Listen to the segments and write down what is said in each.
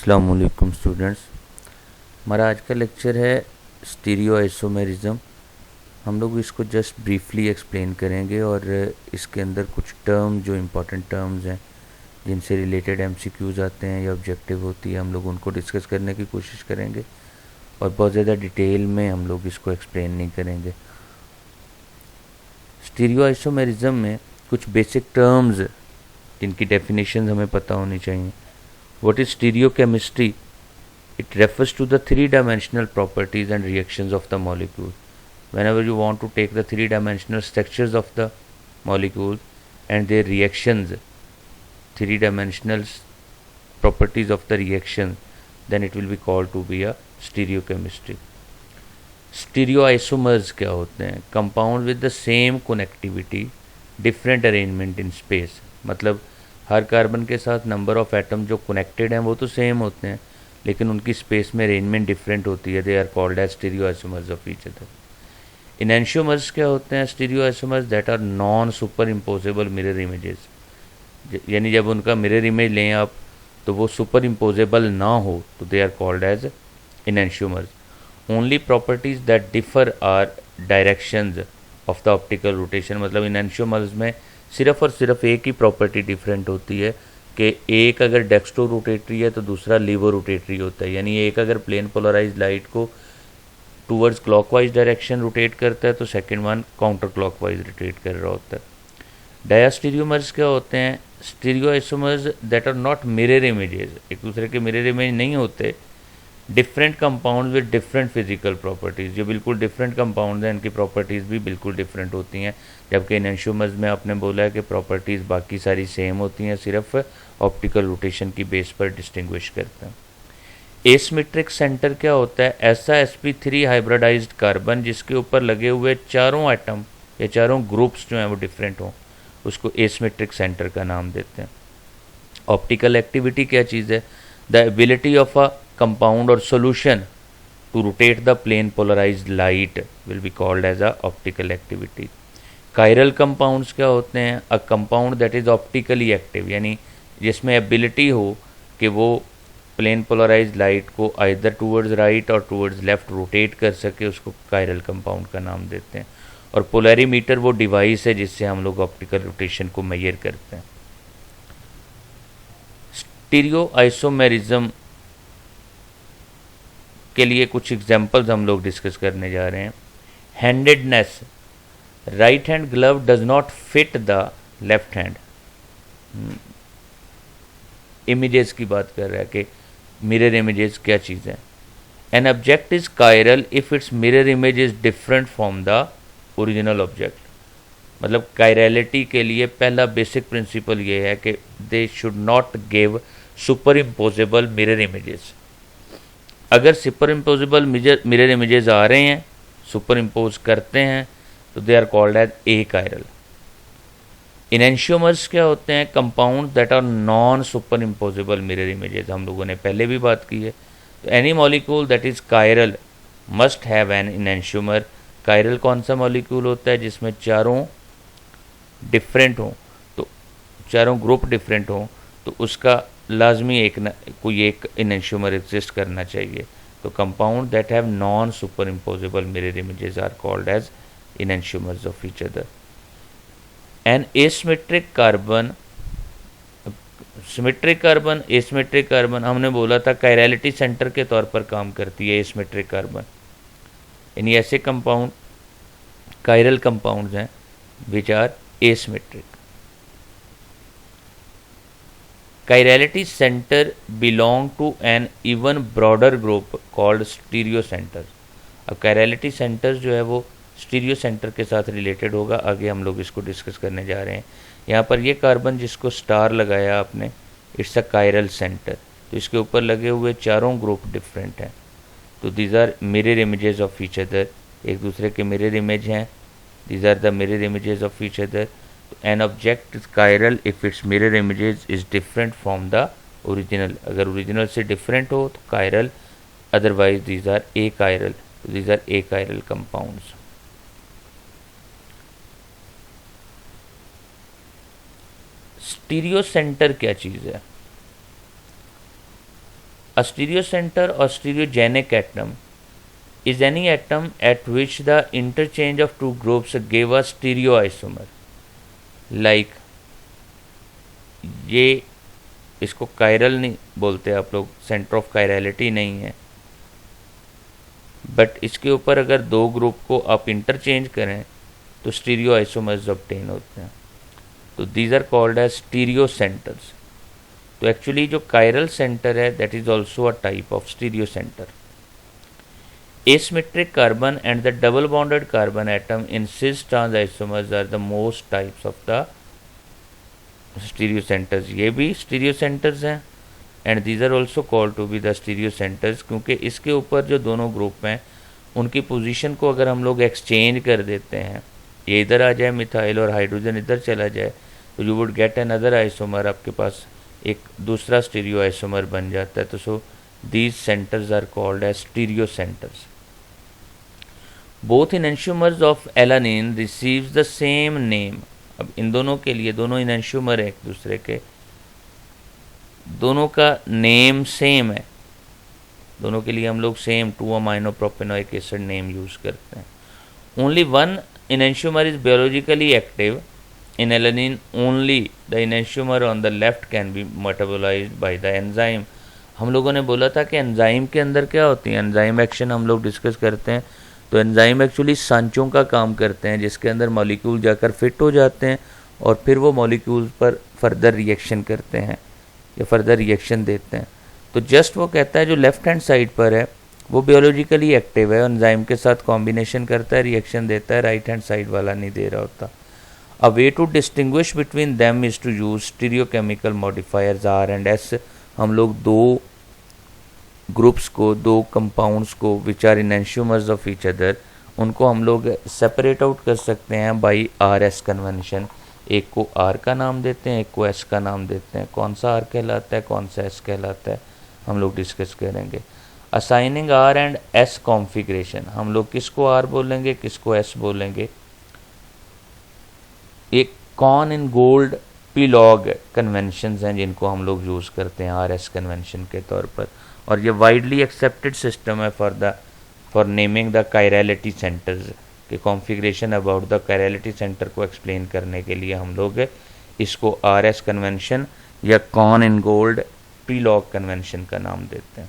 अस्सलामुअलैकुम स्टूडेंट्स। हमारा आज का लेक्चर है स्टीरियो आइसोमेरिज्म। हम लोग इसको जस्ट ब्रीफली एक्सप्लेन करेंगे और इसके अंदर कुछ टर्म जो इम्पोर्टेंट टर्म्स हैं जिनसे रिलेटेड एमसीक्यूज आते हैं या ऑब्जेक्टिव होती है, हम लोग उनको डिस्कस करने की कोशिश करेंगे और बहुत ज़्यादा डिटेल में हम लोग इसको एक्सप्लेन नहीं करेंगे। स्टीरियो आइसोमेरिज्म में कुछ बेसिक टर्म्स जिनकी डेफिनेशन हमें पता होनी चाहिए। What is stereochemistry? It refers to the three-dimensional properties and reactions of the molecule. Whenever you want to take the three-dimensional structures of the molecule and their reactions, three-dimensional properties of the reaction, then it will be called to be a stereochemistry. Stereoisomers क्या होते हैं? Compound with the same connectivity, different arrangement in space. मतलब हर carbon के साथ number of atom जो connected हैं वो तो सेम होते हैं, लेकिन उनकी स्पेस में अरेंजमेंट डिफरेंट होती है। They are called as stereoisomers of each other. Enantiomers क्या होते हैं? Stereoisomers that are non superimposable mirror images, यानी जब उनका मिरर इमेज लें आप तो वो सुपर इम्पोजेबल ना हो तो they are called as enantiomers. Only properties that differ are directions of the optical rotation. मतलब इनएंशियोमर्स में सिर्फ और सिर्फ एक ही प्रॉपर्टी डिफरेंट होती है कि एक अगर डेक्स्ट्रो रोटेटरी है तो दूसरा लीवो रोटेटरी होता है। यानी एक अगर प्लेन पोलराइज लाइट को टूवर्ड्स क्लॉकवाइज डायरेक्शन रोटेट करता है तो second one counter clockwise rotate कर रहा होता है। डायास्टीरियोमर्स क्या होते हैं? Stereoisomers that are not mirror images, एक दूसरे के मिरर इमेज नहीं होते। Different compound with different physical properties, जो बिल्कुल डिफरेंट कंपाउंड हैं इनकी प्रॉपर्टीज़ भी बिल्कुल डिफरेंट होती हैं। जबकि इनएंशियोमर्स में आपने बोला है कि प्रॉपर्टीज़ बाकी सारी सेम होती हैं, सिर्फ ऑप्टिकल रोटेशन की बेस पर डिस्टिंग्विश करते हैं। एसिमेट्रिक सेंटर क्या होता है? ऐसा sp3 हाइब्रिडाइज्ड कार्बन जिसके ऊपर लगे हुए चारों एटम या चारों ग्रुप्स जो हैं वो डिफरेंट हों, उसको एसिमेट्रिक सेंटर का नाम देते हैं। ऑप्टिकल एक्टिविटी क्या चीज़ है? The ability of a compound or solution to rotate the plane polarized light will be called as a optical activity. Chiral compounds क्या होते हैं? A compound that is optically active, यानी जिसमें एबिलिटी हो कि वो प्लेन पोलराइज लाइट को either towards right और टूवर्ड्स लेफ्ट रोटेट कर सके, उसको कायरल कंपाउंड का नाम देते हैं। और पोलैरीमीटर वो डिवाइस है जिससे हम लोग ऑप्टिकल रोटेशन को मेजर करते हैं। स्टीरियो आइसोमेरिज्म के लिए कुछ एग्जाम्पल्स हम लोग डिस्कस करने जा रहे हैं। Handedness, right hand glove does not fit the left hand. Images की बात कर रहा है कि मिरर इमेजेस क्या चीज़ है। An object is chiral if its mirror image is different from the original object. मतलब कायरलिटी के लिए पहला बेसिक प्रिंसिपल ये है कि they should not give superimposable mirror images. अगर सुपर इम्पोजेबल मिरर इमेजेस आ रहे हैं, सुपर इम्पोज करते हैं, तो they are called as achiral. Enantiomers क्या होते हैं? Compound that are non superimposable mirror images. हम लोगों ने पहले भी बात की है। तो any molecule that is chiral must have an enantiomer. Chiral कौन सा मॉलिक्यूल होता है? जिसमें चारों डिफरेंट हों, तो चारों ग्रुप डिफरेंट हों, तो उसका लाजमी कोई एक इनएंशियोमर एग्जिस्ट करना चाहिए। तो compound that have non superimposable mirror images are called as enantiomers of each other. An asymmetric carbon, symmetric carbon, asymmetric carbon हमने बोला था कायरलिटी सेंटर के तौर पर काम करती है एसिमेट्रिक कार्बन। यानी ऐसे कंपाउंड कायरल कंपाउंड्स हैं which are asymmetric. Chirality center belong to an even broader group called stereo center. अब chirality centers जो है वो स्टीरियो सेंटर के साथ रिलेटेड होगा, आगे हम लोग इसको डिस्कस करने जा रहे हैं। यहाँ पर ये कार्बन जिसको स्टार लगाया आपने, इट्स अ कायरल सेंटर, तो इसके ऊपर लगे हुए चारों ग्रुप डिफरेंट हैं। तो these are mirror images of each other, एक दूसरे के मिरर इमेज हैं। These are the mirror images of each other. An object is chiral if its mirror images is different from the original. अगर original से different हो तो chiral, otherwise these are achiral. So these are achiral compounds. Stereo centre क्या चीज़ है? A stereocenter or stereogenic atom is any atom at which the interchange of two groups give a stereoisomer. Like ये इसको chiral नहीं बोलते आप लोग, centre of chirality नहीं है, बट इसके ऊपर अगर दो ग्रुप को आप इंटरचेंज करें तो स्टीरियो आइसोमर्स ऑब्टेन होते हैं. तो these are called as stereo centres. तो एक्चुअली जो कायरल सेंटर है that is also a type of stereo centre. Asymmetric carbon and the double bonded carbon atom in cis trans isomers are the most types of the stereocenters. ये भी stereocenters हैं and these are also called to be the stereocenters, क्योंकि इसके ऊपर जो दोनों group हैं उनकी पोजीशन को अगर हम लोग एक्सचेंज कर देते हैं, ये इधर आ जाए मिथाइल और हाइड्रोजन इधर चला जाए, तो you would get another isomer, आपके पास एक दूसरा स्टीरियो आइसोमर बन जाता है. तो सो these centers are called as stereocenters. Both enantiomers of alanine receives the same name. अब इन दोनों के लिए, दोनों enantiomer है एक दूसरे के, दोनों का नेम सेम है, दोनों के लिए हम लोग same 2-amino-propanoic acid name use करते हैं. Only one enantiomer is biologically active. In alanine only the enantiomer on the left can be metabolized by the enzyme. हम लोगों ने बोला था कि एंजाइम के अंदर क्या होती है, एंजाइम एक्शन हम लोग डिस्कस करते हैं. तो एंजाइम एक्चुअली सांचों का काम करते हैं जिसके अंदर मॉलिक्यूल जाकर फिट हो जाते हैं और फिर वो मॉलिक्यूल्स पर फर्दर रिएक्शन करते हैं या फर्दर रिएक्शन देते हैं. तो जस्ट वो कहता है जो लेफ्ट हैंड साइड पर है वो बियोलॉजिकली एक्टिव है, एंजाइम के साथ कॉम्बिनेशन करता है, रिएक्शन देता है, राइट हैंड साइड वाला नहीं दे रहा होता. A way to distinguish between them is to use stereochemical modifiers R and S. हम लोग दो ग्रुप्स को, दो कंपाउंड्स को which are enantiomers of each other, उनको हम लोग सेपरेट आउट कर सकते हैं बाई आर एस कन्वेंशन. एक को आर का नाम देते हैं, एक को एस का नाम देते हैं. कौन सा आर कहलाता है, कौन सा एस कहलाता है, हम लोग डिस्कस करेंगे. Assigning R and S configuration, हम लोग किसको आर बोलेंगे, किसको एस बोलेंगे. एक Cahn Ingold Prelog conventions हैं जिनको हम लोग यूज़ करते हैं आर एस कन्वेंशन के तौर पर, और ये वाइडली एक्सेप्टेड सिस्टम है for naming the chirality centres के configuration. About the chirality centre को एक्सप्लेन करने के लिए हम लोग इसको आर एस कन्वेंशन या Cahn Ingold Prelog convention का नाम देते हैं.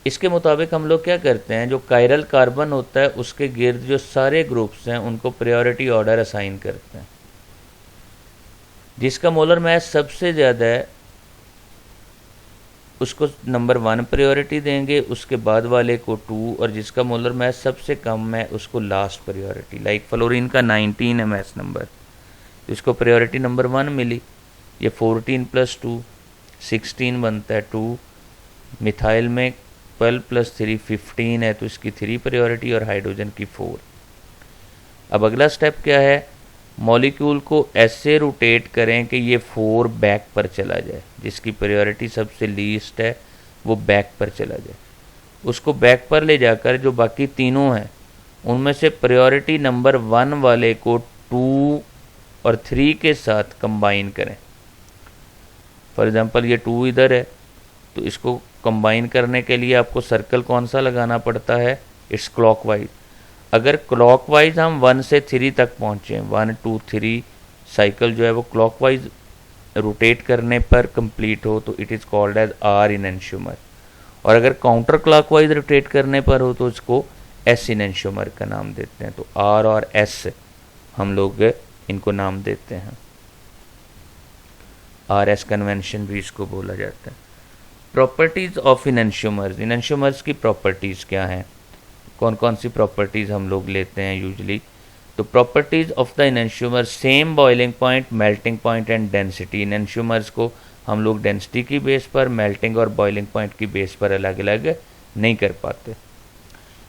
इसके मुताबिक हम लोग क्या करते हैं, जो कायरल कार्बन होता है उसके गिर्द जो सारे ग्रुप्स हैं उनको प्रायोरिटी ऑर्डर असाइन करते हैं. जिसका मोलर मास सबसे ज़्यादा है उसको नंबर 1 प्रायोरिटी देंगे, उसके बाद वाले को 2, और जिसका मोलर मास सबसे कम है उसको लास्ट प्रायोरिटी. लाइक फ्लोरीन का 19 है मास नंबर, तो इसको प्रायोरिटी नंबर 1 मिली. ये 14 + 2 16 बनता है 2. मिथाइल में 12 + 3 15 है, तो इसकी 3 प्रायोरिटी और हाइड्रोजन की 4. अब अगला स्टेप क्या है, मॉलिक्यूल को ऐसे रोटेट करें कि ये 4 बैक पर चला जाए, जिसकी प्रायोरिटी सबसे लीस्ट है वो बैक पर चला जाए. उसको बैक पर ले जाकर जो बाकी तीनों हैं उनमें से प्रायोरिटी नंबर 1 वाले को 2 और 3 के साथ कंबाइन करें. फॉर एग्जांपल ये 2 इधर है, तो इसको कंबाइन करने के लिए आपको सर्कल कौन सा लगाना पड़ता है, इट्स क्लॉकवाइज. अगर क्लॉकवाइज हम 1 से 3 तक पहुँचें, 1 2 3 साइकिल जो है वो क्लॉकवाइज रोटेट करने पर कंप्लीट हो तो it is called as R enantiomer. और अगर काउंटर क्लॉकवाइज रोटेट करने पर हो तो इसको एस इनैंशियोमर का नाम देते हैं. तो आर और एस हम लोग इनको नाम देते हैं. आर एस कन्वेंशन भी इसको बोला जाता है. प्रॉपर्टीज़ ऑफ इनैंशियोमर्स, इनैंशियोमर्स की प्रॉपर्टीज़ क्या हैं, कौन कौन सी प्रॉपर्टीज़ हम लोग लेते हैं यूजली. तो properties of the enantiomer, same boiling point, melting point and density. Enantiomers को हम लोग डेंसिटी की बेस पर, मेल्टिंग और बॉइलिंग पॉइंट की बेस पर अलग अलग नहीं कर पाते.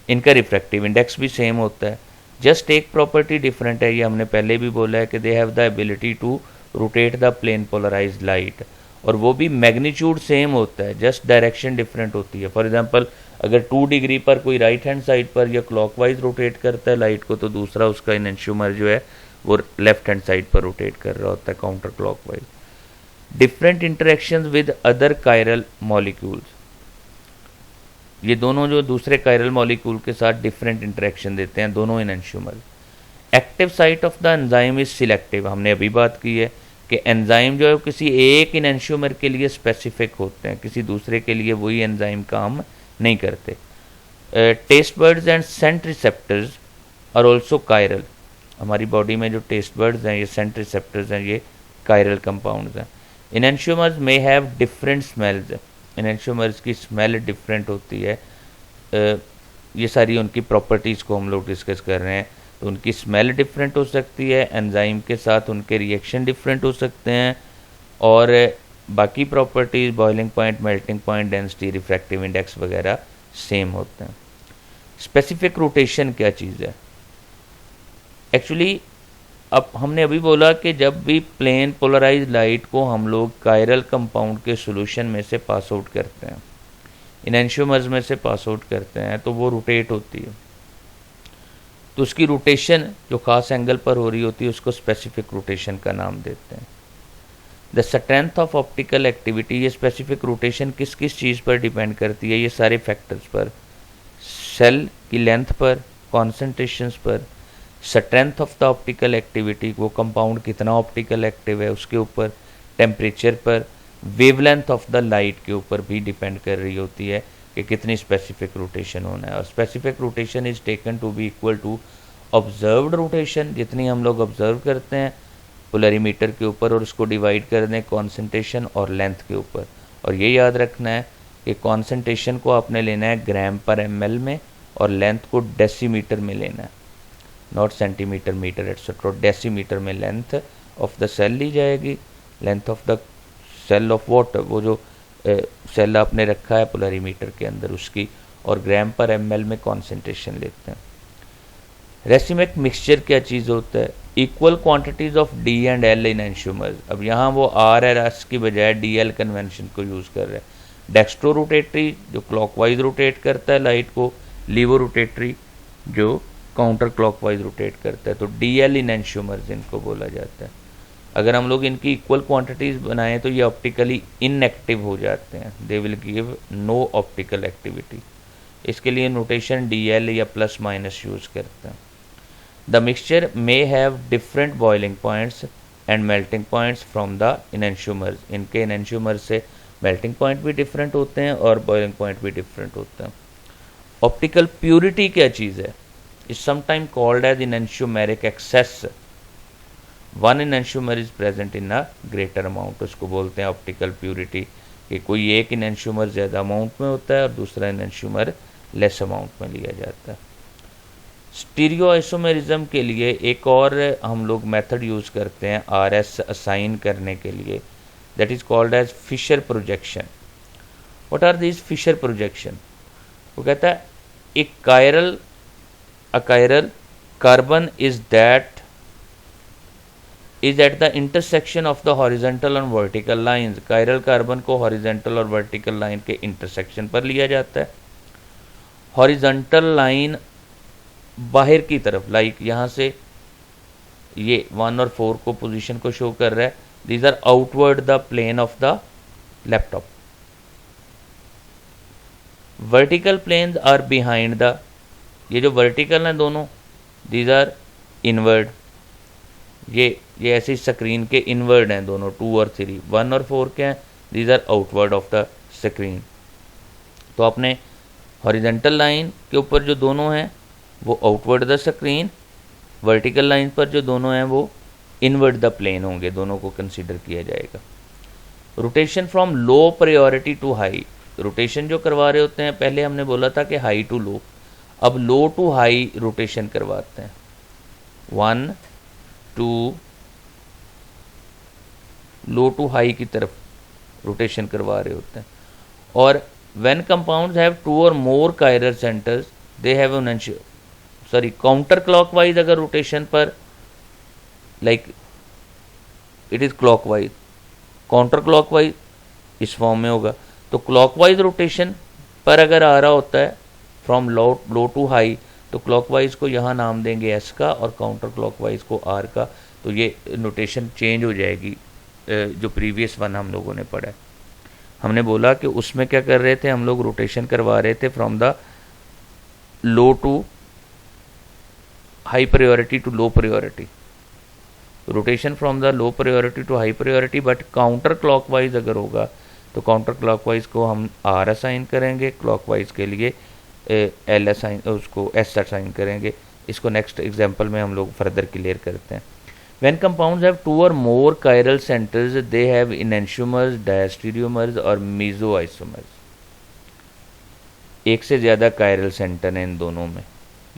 इनका रिफ्रैक्टिव इंडेक्स भी सेम होता है, जस्ट एक प्रॉपर्टी डिफरेंट है. ये हमने पहले भी बोला है कि they have the ability to rotate the plane polarised light, और वो भी मैग्नीट्यूड सेम होता है, जस्ट डायरेक्शन डिफरेंट होती है. फॉर एग्जांपल अगर 2 डिग्री पर कोई राइट हैंड साइड पर या क्लॉकवाइज रोटेट करता है लाइट को, तो दूसरा उसका इनैंशियोमर जो है वो लेफ्ट हैंड साइड पर रोटेट कर रहा होता है counter clockwise. Different interactions with other chiral molecules, ये दोनों जो दूसरे कायरल मॉलिक्यूल के साथ डिफरेंट इंटरेक्शन देते हैं दोनों enantiomers. Active site of the enzyme is selective, हमने अभी बात की है कि एंजाइम जो है किसी एक इनएंशियोमर के लिए स्पेसिफिक होते हैं, किसी दूसरे के लिए वही एंजाइम काम नहीं करते। Taste buds and scent receptors are also chiral, हमारी बॉडी में जो टेस्ट बर्ड्स हैं ये सेंट रिसेप्टर्स हैं, ये कायरल कंपाउंड्स हैं। इनएंशियोमर्स मे हैव डिफरेंट स्मेल्स, इनएंशियोमर्स की स्मेल डिफरेंट होती है। ये सारी उनकी प्रॉपर्टीज़ को हम लोग डिस्कस कर रहे हैं। तो उनकी स्मेल डिफरेंट हो सकती है, एंजाइम के साथ उनके रिएक्शन डिफरेंट हो सकते हैं, और बाकी properties boiling point, melting point, density, refractive index वगैरह सेम होते हैं। स्पेसिफिक रोटेशन क्या चीज़ है? एक्चुअली अब हमने अभी बोला कि जब भी प्लेन पोलराइज लाइट को हम लोग कायरल कंपाउंड के सॉल्यूशन में से पास आउट करते हैं, इनएंशियोमर्स में से पास आउट करते हैं, तो वो रोटेट होती है। तो उसकी रोटेशन जो खास एंगल पर हो रही होती है उसको स्पेसिफिक रोटेशन का नाम देते हैं। The strength of optical activity, ये स्पेसिफिक रोटेशन किस किस चीज़ पर डिपेंड करती है? ये सारे फैक्टर्स पर, सेल की लेंथ पर, कॉन्सेंट्रेशंस पर, strength of the optical activity, वो कंपाउंड कितना ऑप्टिकल एक्टिव है उसके ऊपर, टेम्परेचर पर, वेवलेंथ ऑफ द लाइट के ऊपर भी डिपेंड कर रही होती है कि कितनी स्पेसिफिक रोटेशन होना है। और specific rotation is taken to be equal to observed rotation, जितनी हम लोग ऑब्जर्व करते हैं पोलरीमीटर के ऊपर, और उसको डिवाइड कर दें कॉन्सेंट्रेशन और लेंथ के ऊपर। और ये याद रखना है कि कॉन्सेंट्रेशन को आपने लेना है ग्राम पर ml में, और लेंथ को डेसीमीटर में लेना है, not centimetre, metre etcetera. Decimetre में लेंथ ऑफ द सेल ली जाएगी, length of the cell of water, वो जो सेल आपने रखा है पोलरीमीटर के अंदर उसकी, और ग्राम पर ml में कॉन्सेंट्रेशन लेते हैं। रेसिमिक मिक्सचर क्या चीज़ होता है? Equal quantities of D and L enantiomers. अब यहाँ वो आर और एस की बजाय डी एल कन्वेंशन को यूज़ कर रहे हैं। डेक्स्ट्रो रोटेटरी जो क्लॉकवाइज रोटेट करता है लाइट को, लीवो रोटेटरी जो काउंटर क्लॉकवाइज रोटेट करता है। तो डी एल इन एंशियोमर्स इनको बोला जाता है। अगर हम लोग इनकी इक्वल क्वांटिटीज़ बनाएं तो ये ऑप्टिकली इनएक्टिव हो जाते हैं, they will give no optical activity. इसके लिए नोटेशन डी एल या प्लस माइनस यूज़ करते हैं। The mixture may have different boiling points and melting points from the enantiomers, इनके इनएंशियोमर्स से मेल्टिंग पॉइंट भी डिफरेंट होते हैं और बॉइलिंग पॉइंट भी डिफरेंट होते हैं। ऑप्टिकल प्योरिटी क्या चीज़ है? Is sometime called as enantiomeric excess. One enantiomer is present in a greater amount, उसको बोलते हैं ऑप्टिकल प्योरिटी, कि कोई एक इनएंशियोमर ज़्यादा अमाउंट में होता है और दूसरा इनएंशियोमर लेस अमाउंट में लिया जाता है। स्टीरियो आइसोमेरिज्म के लिए एक और हम लोग मेथड यूज़ करते हैं आरएस असाइन करने के लिए, that is called as Fischer projection. What are these Fischer projection? वो कहता है एक chiral carbon is at the intersection of the horizontal and vertical lines. Chiral carbon को हॉरिजेंटल और वर्टिकल लाइन के इंटरसेक्शन पर लिया जाता है। हॉरिजेंटल लाइन बाहर की तरफ, लाइक यहाँ से ये 1 और 4 को पोजीशन को शो कर रहा है, these are outward the plane of the laptop. Vertical planes are behind the, ये जो वर्टिकल हैं दोनों, दीज आर इनवर्ड, ये ऐसी स्क्रीन के इनवर्ड हैं दोनों, 2 और 3। 1 और 4 के हैं, these are outward of the screen. तो आपने हॉरिजेंटल लाइन के ऊपर जो दोनों हैं वो outward the screen, vertical line पर जो दोनों हैं वो इनवर्ड द प्लेन होंगे, दोनों को कंसीडर किया जाएगा। Rotation from low priority to high, rotation जो करवा रहे होते हैं, पहले हमने बोला था कि हाई टू लो, अब लो टू हाई रोटेशन करवाते हैं। 1 2 लो टू हाई की तरफ रोटेशन करवा रहे होते हैं। और when compounds have 2 or more chiral centres they have counter clockwise अगर रोटेशन पर, like it is clockwise, counter clockwise इस फॉर्म में होगा। तो क्लॉकवाइज रोटेशन पर अगर आ रहा होता है फ्रॉम लो टू हाई, तो क्लॉकवाइज को यहाँ नाम देंगे एस का और काउंटर क्लॉकवाइज को आर का। तो ये नोटेशन चेंज हो जाएगी जो प्रीवियस वन हम लोगों ने पढ़ा है। हमने बोला कि उसमें क्या कर रहे थे हम लोग, रोटेशन करवा रहे थे from the low to high priority to low priority, rotation from the low priority to high priority, but counter clockwise अगर होगा तो काउंटर क्लॉकवाइज को हम आर असाइन करेंगे, क्लॉकवाइज के लिए एल असाइन, उसको एस असाइन करेंगे। इसको नेक्स्ट एग्जांपल में हम लोग फर्दर क्लियर करते हैं। When compounds have two or more chiral centres they have enantiomers, diastereomers और मीजोआइसोमर्स। एक से ज़्यादा कायरल सेंटर हैं इन दोनों में,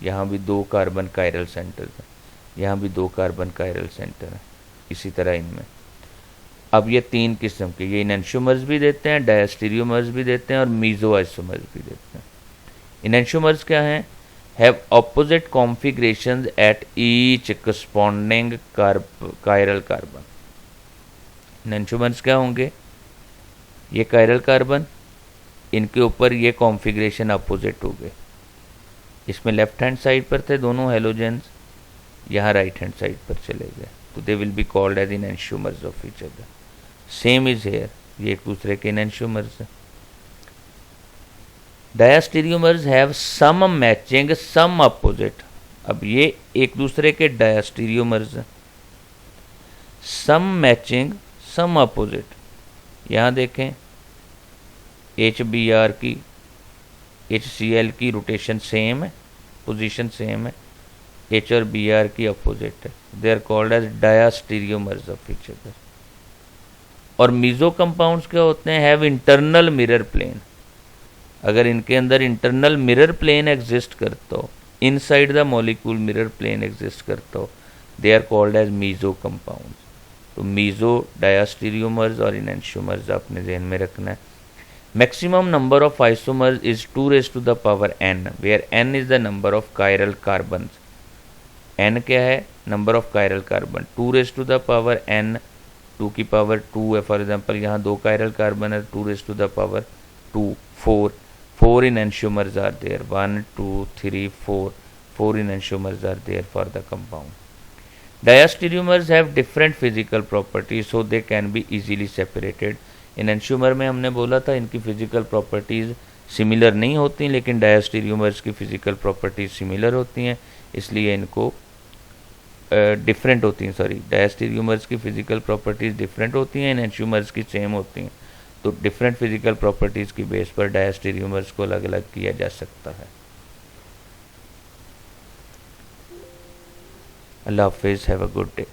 यहाँ भी 2 कार्बन कायरल सेंटर हैं, यहाँ भी 2 कार्बन कायरल सेंटर हैं, इसी तरह इनमें। अब ये 3 किस्म के, ये इनेंशियोमर्स भी देते हैं, डायस्टीरियोमर्स भी देते हैं और मीजोआइसोमर्स भी देते हैं। इनेंशियोमर्स क्या हैं? Have opposite configurations at each corresponding chiral carbon. Enantiomers क्या होंगे? ये कायरल कार्बन, इनके ऊपर ये कॉन्फ़िगरेशन अपोजिट हो गए। इसमें लेफ्ट हैंड साइड पर थे दोनों हेलोजेंस, यहाँ राइट हैंड साइड पर चले गए, तो they will be called as enantiomers of each other. Same is here, ये एक दूसरे के इनेंशियोमर्स हैं। Diastereomers have some matching some opposite. अब ये एक दूसरे के डायस्टीरियोमर्स हैं, सम मैचिंग सम अपोजिट। यहाँ देखें HBr की HCl की रोटेशन सेम है, पोजीशन सेम है, H और Br की अपोजिट है। They are called as diastereomers of each other. और मीजो कंपाउंड्स क्या होते हैं? Have internal mirror plane. अगर इनके अंदर इंटरनल मिरर प्लेन एग्जिस्ट करता हो, inside the molecule mirror plane exist करता हो, they are called as meso compounds. तो मीजो, डायस्टीरियोमर्स और इनेंशियोमर्स आपने ध्यान में रखना है। Maximum number of isomers is 2 raised to the power n, where n is the number of chiral carbons. n क्या है? Number of chiral carbon. 2 raised to the power n, 2 की power 2 है। फॉर एग्जाम्पल यहाँ 2 chiral carbon है, 2 raised to the power 2, 4 enantiomers are there, 1 2 3 4 enantiomers are there for the compound. Diastereomers have different physical properties, so they can be easily separated. Enantiomer में हमने बोला था इनकी physical properties similar नहीं होती, लेकिन डायस्टीरियोमर्स की फ़िज़िकल प्रॉपर्टीज़ सिमिलर होती हैं, इसलिए इनको डिफरेंट होती हैं। सॉरी, डायस्टीरियोमर्स की फ़िज़िकल प्रॉपर्टीज़ डिफरेंट होती हैं, इनेंशियोमर्स की सेम होती हैं। तो डिफरेंट फिजिकल प्रॉपर्टीज़ की बेस पर डायस्टीरियोमर्स को अलग अलग किया जा सकता है। अल्लाह हाफिज़, हैव अ गुड डे।